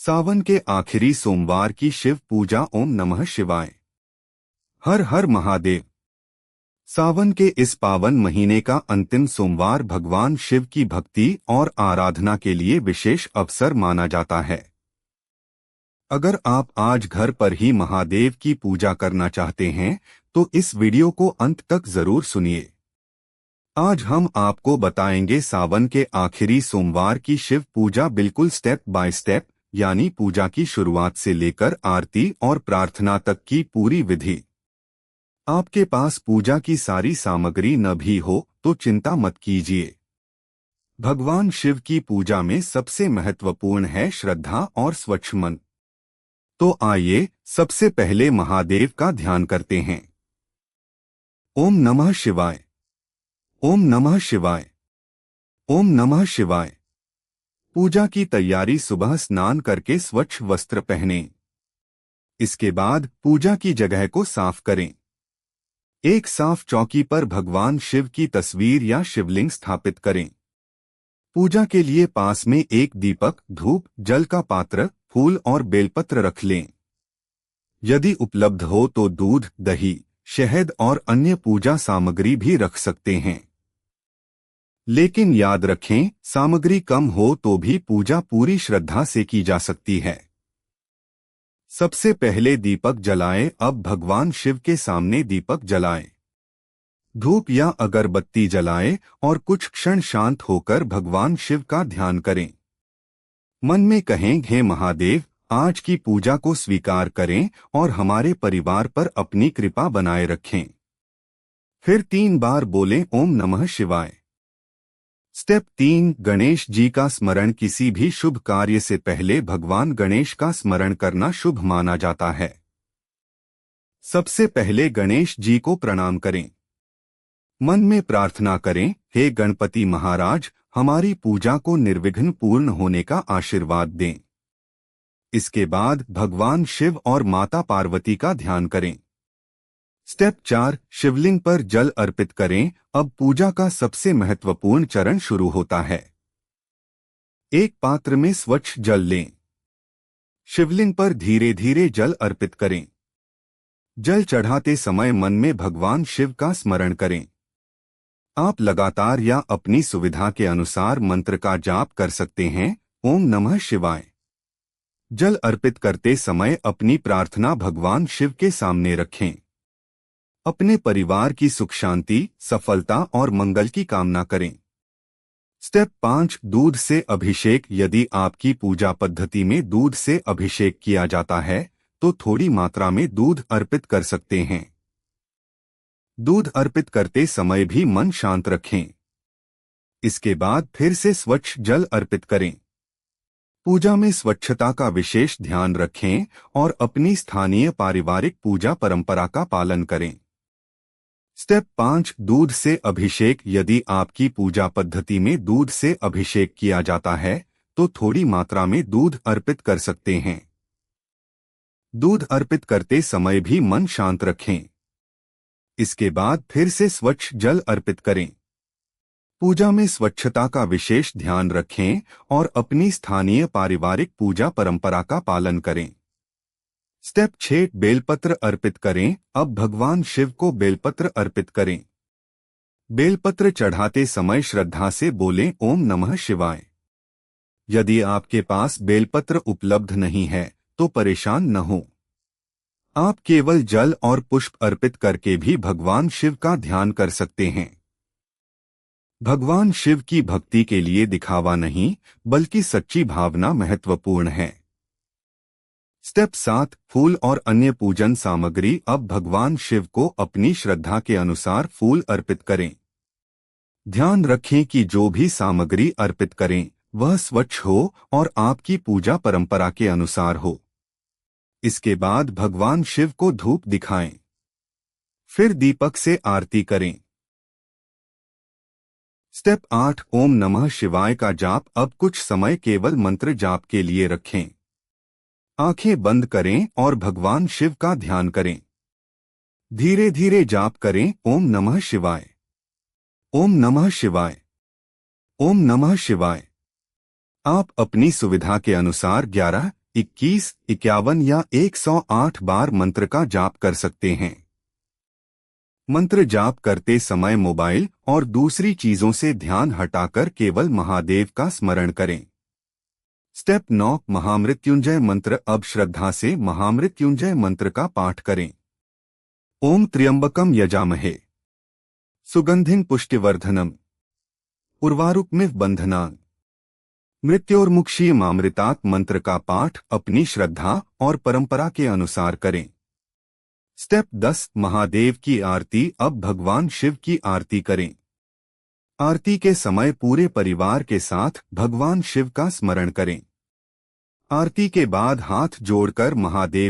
सावन के आखिरी सोमवार की शिव पूजा। ओम नमः शिवाय। हर हर महादेव। सावन के इस पावन महीने का अंतिम सोमवार भगवान शिव की भक्ति और आराधना के लिए विशेष अवसर माना जाता है। अगर आप आज घर पर ही महादेव की पूजा करना चाहते हैं तो इस वीडियो को अंत तक जरूर सुनिए। आज हम आपको बताएंगे सावन के आखिरी सोमवार की शिव पूजा बिल्कुल स्टेप बाय स्टेप, यानी पूजा की शुरुआत से लेकर आरती और प्रार्थना तक की पूरी विधि। आपके पास पूजा की सारी सामग्री न भी हो तो चिंता मत कीजिए। भगवान शिव की पूजा में सबसे महत्वपूर्ण है श्रद्धा और स्वच्छ मन। तो आइए सबसे पहले महादेव का ध्यान करते हैं। ओम नमः शिवाय। ओम नमः शिवाय। ओम नमः शिवाय। पूजा की तैयारी। सुबह स्नान करके स्वच्छ वस्त्र पहनें। इसके बाद पूजा की जगह को साफ करें। एक साफ चौकी पर भगवान शिव की तस्वीर या शिवलिंग स्थापित करें। पूजा के लिए पास में एक दीपक, धूप, जल का पात्र, फूल और बेलपत्र रख लें। यदि उपलब्ध हो तो दूध, दही, शहद और अन्य पूजा सामग्री भी रख सकते हैं। लेकिन याद रखें, सामग्री कम हो तो भी पूजा पूरी श्रद्धा से की जा सकती है। सबसे पहले दीपक जलाएं। अब भगवान शिव के सामने दीपक जलाएं। धूप या अगरबत्ती जलाएं और कुछ क्षण शांत होकर भगवान शिव का ध्यान करें। मन में कहें, हे महादेव, आज की पूजा को स्वीकार करें और हमारे परिवार पर अपनी कृपा बनाए रखें। फिर 3 बार बोलें ओम नमः शिवाय। स्टेप 3, गणेश जी का स्मरण। किसी भी शुभ कार्य से पहले भगवान गणेश का स्मरण करना शुभ माना जाता है। सबसे पहले गणेश जी को प्रणाम करें। मन में प्रार्थना करें, हे गणपति महाराज, हमारी पूजा को निर्विघ्न पूर्ण होने का आशीर्वाद दें। इसके बाद भगवान शिव और माता पार्वती का ध्यान करें। स्टेप 4, शिवलिंग पर जल अर्पित करें। अब पूजा का सबसे महत्वपूर्ण चरण शुरू होता है। एक पात्र में स्वच्छ जल लें। शिवलिंग पर धीरे धीरे जल अर्पित करें। जल चढ़ाते समय मन में भगवान शिव का स्मरण करें। आप लगातार या अपनी सुविधा के अनुसार मंत्र का जाप कर सकते हैं। ओम नमः शिवाय। जल अर्पित करते समय अपनी प्रार्थना भगवान शिव के सामने रखें। अपने परिवार की सुख शांति, सफलता और मंगल की कामना करें। स्टेप 5, दूध से अभिषेक। यदि आपकी पूजा पद्धति में दूध से अभिषेक किया जाता है तो थोड़ी मात्रा में दूध अर्पित कर सकते हैं। दूध अर्पित करते समय भी मन शांत रखें। इसके बाद फिर से स्वच्छ जल अर्पित करें। पूजा में स्वच्छता का विशेष ध्यान रखें और अपनी स्थानीय पारिवारिक पूजा परंपरा का पालन करें। स्टेप 5, दूध से अभिषेक। यदि आपकी पूजा पद्धति में दूध से अभिषेक किया जाता है तो थोड़ी मात्रा में दूध अर्पित कर सकते हैं। दूध अर्पित करते समय भी मन शांत रखें। इसके बाद फिर से स्वच्छ जल अर्पित करें। पूजा में स्वच्छता का विशेष ध्यान रखें और अपनी स्थानीय पारिवारिक पूजा परंपरा का पालन करें। स्टेप 6, बेलपत्र अर्पित करें। अब भगवान शिव को बेलपत्र अर्पित करें। बेलपत्र चढ़ाते समय श्रद्धा से बोलें ओम नमः शिवाय। यदि आपके पास बेलपत्र उपलब्ध नहीं है तो परेशान न हो। आप केवल जल और पुष्प अर्पित करके भी भगवान शिव का ध्यान कर सकते हैं। भगवान शिव की भक्ति के लिए दिखावा नहीं बल्कि सच्ची भावना महत्वपूर्ण है। स्टेप 7, फूल और अन्य पूजन सामग्री। अब भगवान शिव को अपनी श्रद्धा के अनुसार फूल अर्पित करें। ध्यान रखें कि जो भी सामग्री अर्पित करें वह स्वच्छ हो और आपकी पूजा परंपरा के अनुसार हो। इसके बाद भगवान शिव को धूप दिखाएं। फिर दीपक से आरती करें। स्टेप 8, ओम नमः शिवाय का जाप। अब कुछ समय केवल मंत्र जाप के लिए रखें। आंखें बंद करें और भगवान शिव का ध्यान करें। धीरे धीरे जाप करें, ओम नमः शिवाय, ओम नमः शिवाय, ओम नमः शिवाय। आप अपनी सुविधा के अनुसार 11, 21, 51 या 108 बार मंत्र का जाप कर सकते हैं। मंत्र जाप करते समय मोबाइल और दूसरी चीजों से ध्यान हटाकर केवल महादेव का स्मरण करें। स्टेप 9, महामृत्युंजय मंत्र। अब श्रद्धा से महामृत्युंजय मंत्र का पाठ करें। ओम त्र्यंबकम यजामहे सुगंधिं पुष्टिवर्धनम उर्वारुकमिव बंधनान् मृत्योर्मुक्षीयमामृतात् मंत्र का पाठ अपनी श्रद्धा और परंपरा के अनुसार करें। स्टेप 10, महादेव की आरती। अब भगवान शिव की आरती करें। आरती के समय पूरे परिवार के साथ भगवान शिव का स्मरण करें। आरती के बाद हाथ जोड़कर महादेव